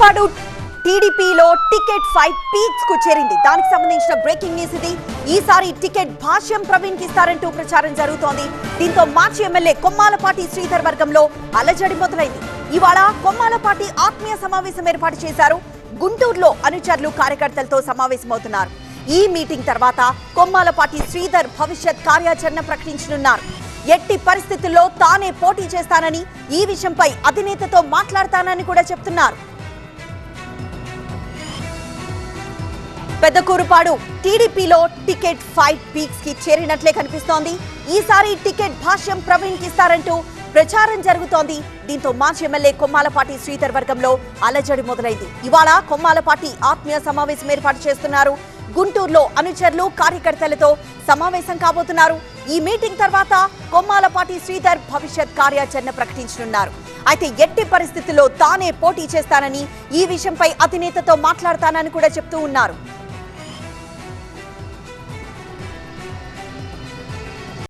బెదురుపాడు టీడీపీలో ticket fight peaks కు చేరింది. దానికి సంబంధించిన బ్రేకింగ్ న్యూస్ ఇది. ఈసారి టికెట్ భాష్యం ప్రవీణ్ కి ఇస్తారంటూ ప్రచారం జరుగుతోంది. దీంతో మాజీ ఎమ్మెల్యే కొమ్మాలపాటి శ్రీధర్ వర్గంలో అలజడి మొదలైంది. ఇవాళ కొమ్మాలపాటి ఆత్మీయ సమావేశం ఏర్పాటు చేశారు. గుంటూరులో అనుచరులు కార్యకర్తలతో సమావేశమవుతున్నారు. ఈ మీటింగ్ తర్వాత కొమ్మాలపాటి శ్రీధర్ భవిష్యత్ కార్యాచరణ ప్రకటించనున్నారు. ఎట్టి పరిస్థితుల్లో తానే పోటీ చేస్తానని, ఈ విషయంపై అధినేతతో మాట్లాడతానని కూడా చెప్తున్నారు. పెద్దకూరుపాడు టీడీపీలో టికెట్ ఫైట్ పీక్స్ కి చేరినట్లే కనిపిస్తోంది. ఈసారి టికెట్ భాష్యం ప్రవీణ్ కి ఇస్తారంటూ ప్రచారం జరుగుతోంది. దీంతో మాజీ ఎమ్మెల్యే కొమ్మాలపాటి శ్రీధర్ వర్గంలో అలజడి మొదలైంది. ఇవాళ కొమ్మాలపాటి ఆత్మీయ సమావేశం ఏర్పాటు చేస్తున్నారు. గుంటూరులో అనుచరులు కార్యకర్తలతో సమావేశం కాబోతున్నారు. ఈ మీటింగ్ తర్వాత కొమ్మాలపాటి శ్రీధర్ భవిష్యత్ కార్యాచరణ ప్రకటించనున్నారు. అయితే ఎట్టి పరిస్థితుల్లో తానే పోటీ చేస్తానని, ఈ విషయంపై అధినేతతో మాట్లాడతానని కూడా చెప్తూ ఉన్నారు.